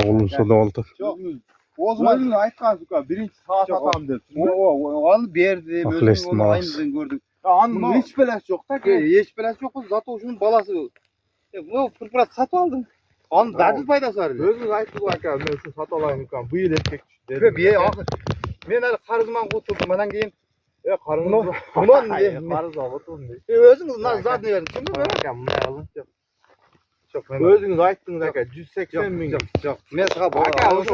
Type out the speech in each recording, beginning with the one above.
Olursa da oldu. Çok. O zaman aytkansın birinci sağ satam dedi. O al berdi, Akıl özüm onu estimaz. aynıdan gördük. Bunun hiç belası yok da. Hiç belası yok. Zato şunun balası. Bu fırfırat satı aldım. Onun dadı faydası var. Özünüz aytdı bu aka, men şu sat alayım kan. Bu yıl erkek Ve dedim. bir men hali karızman kuturdum. Anan keyin Karınız bunun karız avutun diye. özünüz zat ne verdin? Şimdi ben Aka bunday alın. çok Özünüz ayttınız aka 180 bin. Yok. Men sana bu. Aka o Yok.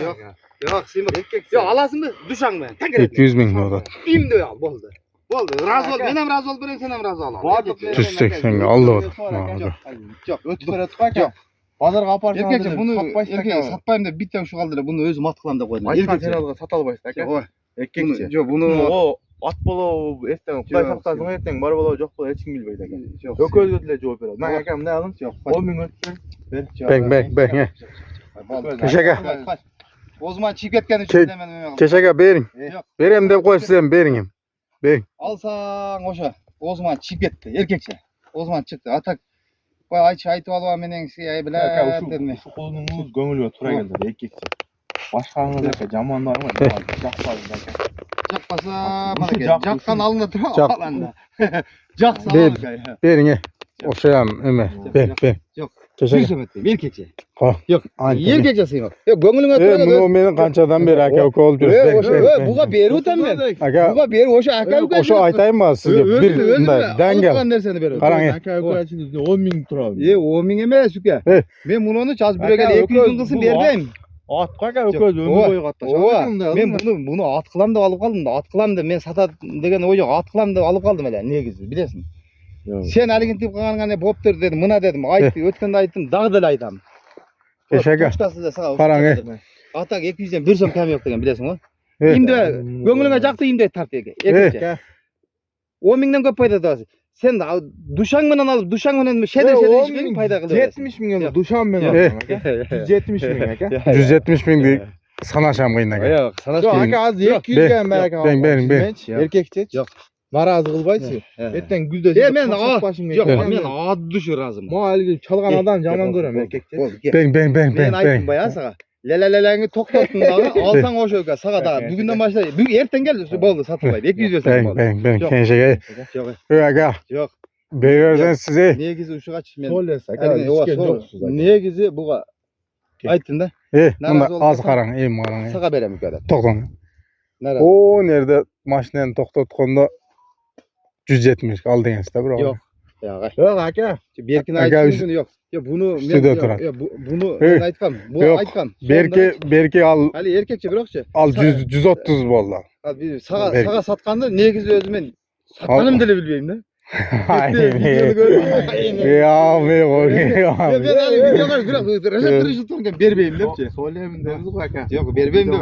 Yok. Yok, Simik. Erkek. Yok, alasın mı? Düşan mı? 200 bin lira. İmdi al, boldu. Boldu. Razı ol. Men hem razı ol, ben sen hem razı ol. 180 aldı. Yok, ötüper bak. Pazarga aparsan. Erkekçe bunu erkek satmayayım da bitti şu kaldı. Bunu özüm at kılam da koydum. Aytkan sen alga sat albaysın aka. O. Erkekçe. Yok, bunu O at bolo etten Kutay saktasın erten bar bolo jok bolo hiç kim bilbeydi aka. Yok özgödüle jogop beradi. Men akam ne alın? Yok. 10 bin ötsen. Ben. Keşke. O zaman çiğ ketken için demedim. Keşke verin. Yok. Verem de koysam verin. Alsan oşa. O zaman çiğ ketti erkekçe. O zaman çıktı. Atak Koy ayçı aytып alып менен сый Aka билет. şu kolunuz göngülüyor tura geldi erkekçe. Başkanınız aka jamanlar mı? Jakpazdı aka. Jakpasa Bu mana şu ke. jak- Jakkan alında tura Jak- alanda. Jaksa Değil. alanda. Verin. Oşayam Ömer. Ben. Yok. Keşke. Yüzümetti erkekçe. Ha. Yok. Aynen. Erkekçe sıymak. Yok göngülüňe tura Bunu menin kançadan beri aka uka oldu. Buga beri utan men. Aka Buga beri oşa aka uka. oşo aytayım mı sizge? Bir dengel. nerseni beri. Aka aka içinde 10 bin tura. 10 ming emes uka. Evet. Men bunu çaz bir gel Aka, 200 öküz, ming kılsın bu berbeym. At aka ököz ömür boyu katta. Men bunu at kılam da alıp kaldım da at kılam da men satat degen oy yok. At kılam da alıp kaldım ele negizi bilesin. Sen aligin tip kılganan ne boptur dedim. Mına dedim. Aytты, ötkende ayttım. Dağdel aytam. Keşke. Toçkası da sağa. Karang, Atak 200'den 1 so'm kam yok degen bilesin o. Evet. İmde göngülüňe jakty imde tart dege. Ekçe. 10 mingden köp payda da. Sen de duşaň menen alıp duşaň menen şeder işin payda kılıyor. 70 bin duşan ben Evet. aldım aka. 170 bin aka. 170 bin de sanaşam kıyınlar. Yok, sana Yok aka az 200 gen ben aka. Ben. Erkekçe. Yok. Narazı kılbaysı. Etten güzde. Men Yok Yok, men ad düşür razım. Muhalif çalgan adam jaman görem erkekçe. Men ayttım bayağı sağa. Lelelelerini toktattın dağı alsan o şöyle sağa da bugünden başla. Bugün erten gel boldu satılmaydı. 200 versen boldu. Ben. Keşke. Yok. Aga. Yok. Beylerden size. Niye gizi uşu kaç men. Sol esa aka. Yani o İşken sol. yoksuz aka. Niye gizi buga. Ayttın da. Bunda az karan, iyi karan. Sağa berem yukarı. Toktan. Nerede? O nerede maşinen toktatkanda 170 aldınız da bro. Yok. Ya Yok aka. Berkin Aga, ayttın yok. Ya bunu Üstüde oturan. bunu Evet. aytkam. Bu Yok. aytkam. Belki al Ali erkekçe birokçu. 130 boldu. Al bir sağa Berki. sağa satkanda niye gizi özümen satkanım dili bilbeyim de. Aynen. gördüm. Ya be o. Ya ben ali videolar bırak. Resim duruşu turken berbeyim de. Sol evinde aka. Yok berbeyim de.